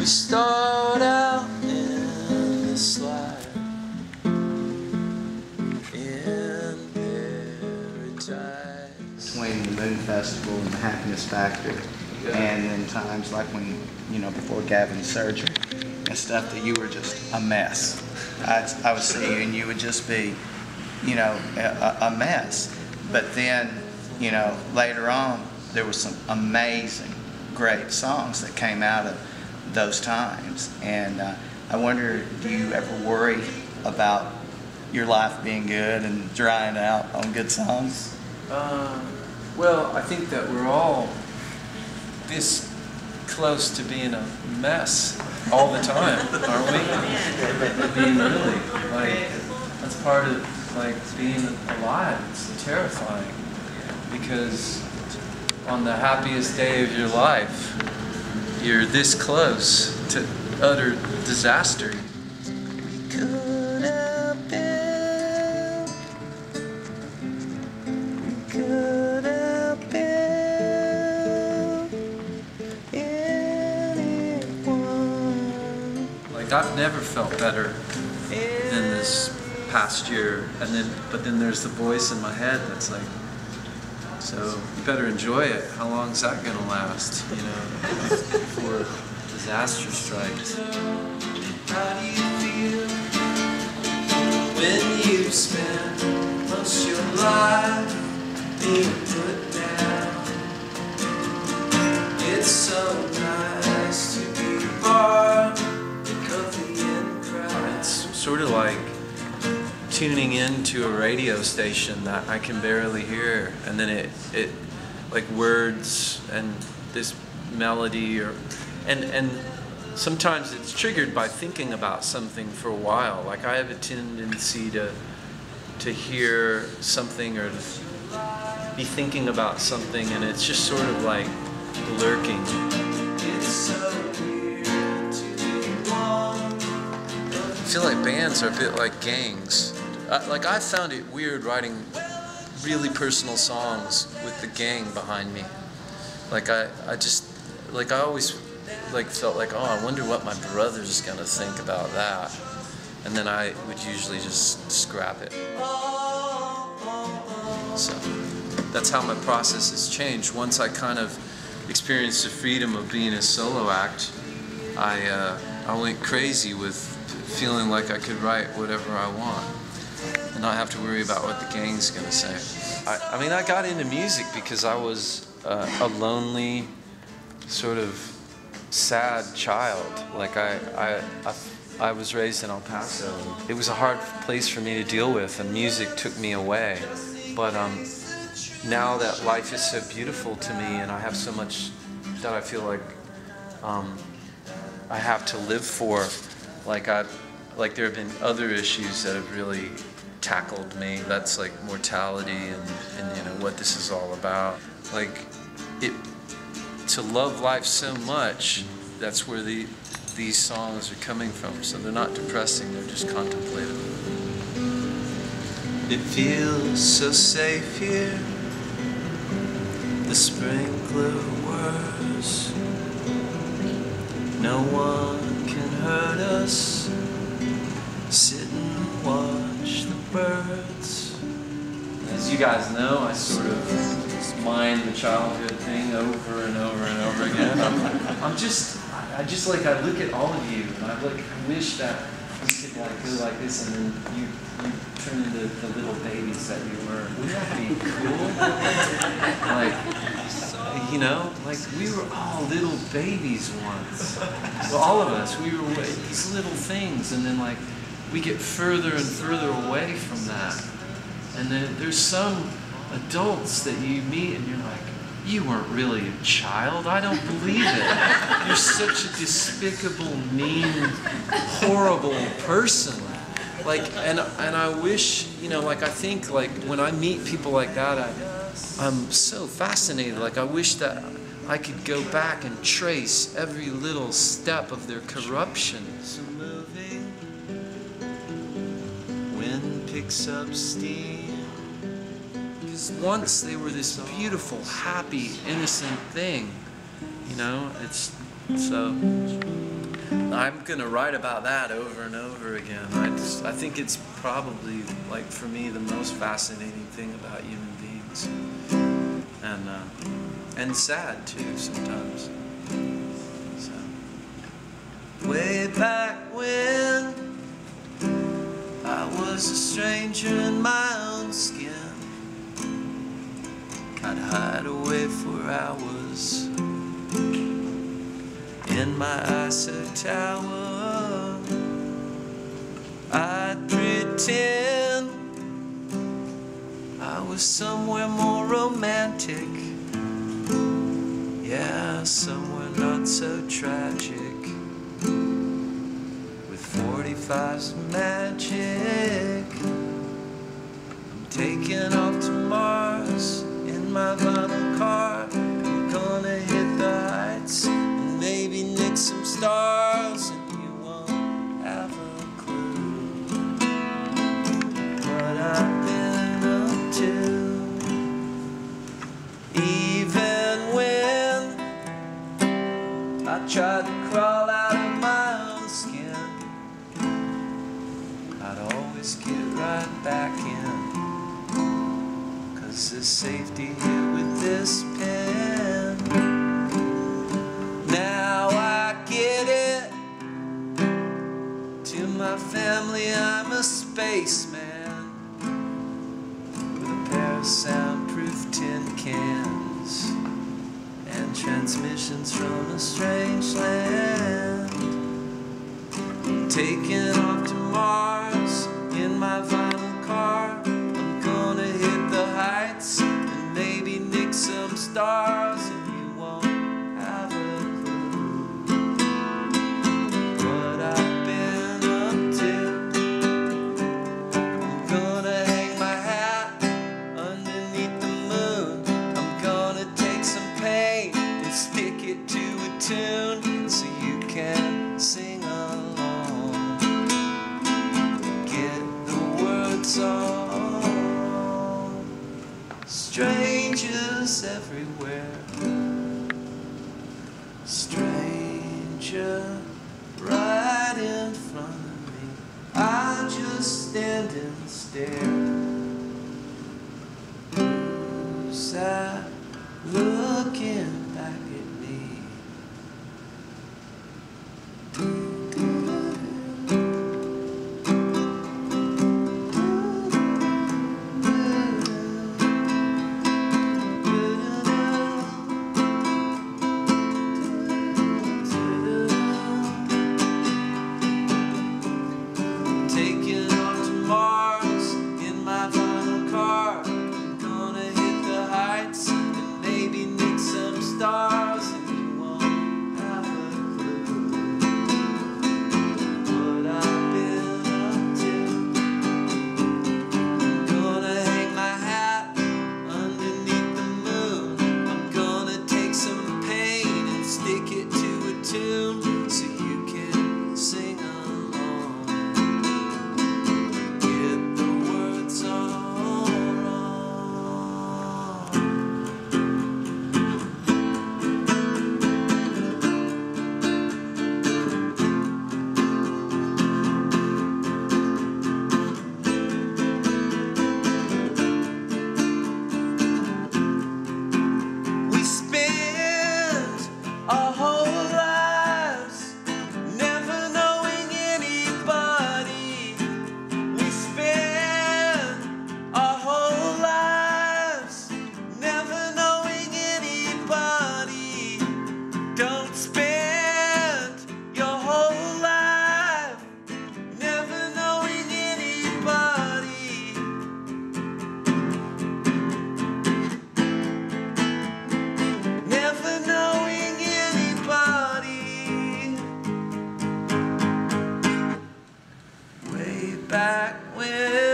We start out in the slide in paradise. Between the Moon Festival and the Happiness Factor, and then times like when, you know, before Gavin's surgery and stuff, that you were just a mess. I would see you and you would just be, you know, a mess. But then, you know, later on, there was some amazing, great songs that came out of those times. And I wonder, do you ever worry about your life being good and drying out on good songs? Well, I think that we're all this close to being a mess all the time, aren't we? Being really, like, that's part of, like, being alive. It's terrifying because on the happiest day of your life, you're this close to utter disaster. We could have been, we could have been anyone. Like, I've never felt better than this past year, but then there's the voice in my head that's like, so you better enjoy it. How long is that gonna last, you know, before disaster strikes? How do you feel when you spend most of your life being put down? It's so nice to be part of the in crowd. It's sort of like tuning into a radio station that I can barely hear, and then it like words and this melody, and sometimes it's triggered by thinking about something for a while. Like, I have a tendency to hear something or to be thinking about something, and it's just sort of like lurking. It's so weird to be one. I feel like bands are a bit like gangs. Like, I found it weird writing really personal songs with the gang behind me. Like, I always like felt like, oh, I wonder what my brother's gonna think about that. And then I would usually just scrap it. So that's how my process has changed. Once I kind of experienced the freedom of being a solo act, I went crazy with feeling like I could write whatever I want and not have to worry about what the gang's gonna say. I mean, I got into music because I was a lonely, sort of sad child. Like, I was raised in El Paso. It was a hard place for me to deal with, and music took me away. But now that life is so beautiful to me, and I have so much that I feel like I have to live for, like there have been other issues that have really tackled me. That's like mortality and you know what this is all about. Like, to love life so much, that's where these songs are coming from. So they're not depressing, they're just contemplative. It feels so safe here. The sprinkler whirs. No one can hurt us. Sit and watch the birds. As you guys know, I sort of mind the childhood thing over and over and over again. I look at all of you, and I wish that we could like go like this, and then you turn into the little babies that you were. Wouldn't that be cool? Like, you know, like we were all little babies once. Well, all of us, we were these little things, and then like we get further and further away from that. And then there's some adults that you meet and you're like, you weren't really a child, I don't believe it. You're such a despicable, mean, horrible person. Like, and I wish, you know, like I think like when I meet people like that, I'm so fascinated. Like, I wish that I could go back and trace every little step of their corruption. So moving, wind picks up steam. Because once they were this beautiful, happy, innocent thing, you know, it's so... I'm gonna write about that over and over again. I think it's probably, like, for me, the most fascinating thing about human beings, and sad too sometimes. So, way back when I was a stranger in my own skin, I'd hide away for hours in my ISO tower. I'd pretend I was somewhere more romantic, yeah, somewhere not so tragic, with 45's magic. I'm taking off to Mars in my vinyl car. I'm gonna hit the heights and maybe nick some stars, and you won't have a clue what I've been up to. Even when I tried to crawl out of my own skin, I'd always get right back in, 'cause there's safety here with this pen. Now I get it. To my family I'm a spaceman with a pair of soundproof tin cans and transmissions from a strange land. Taking off to Mars in my vinyl car. I'm gonna hit the heights and maybe nick some stars, and you won't have a clue what I've been up to. I'm gonna hang my hat underneath the moon. I'm gonna take some paint and stick it to a tune so you can sing along. Get the words on. Strangers everywhere, stranger right in front of me. I just stand and stare. Who's that looking back at me? Taking off to Mars in my vinyl car. I'm gonna hit the heights and maybe nick some stars, and you won't have a clue what I've been up to. I'm gonna hang my hat underneath the moon. I'm gonna take some paint and stick it to a tune so you can sing along. Get the words all wrong. We spend our whole lives never knowing anybody. We spend our whole lives never knowing anybody. Don't spend your whole life never knowing anybody. Never knowing anybody. Way back when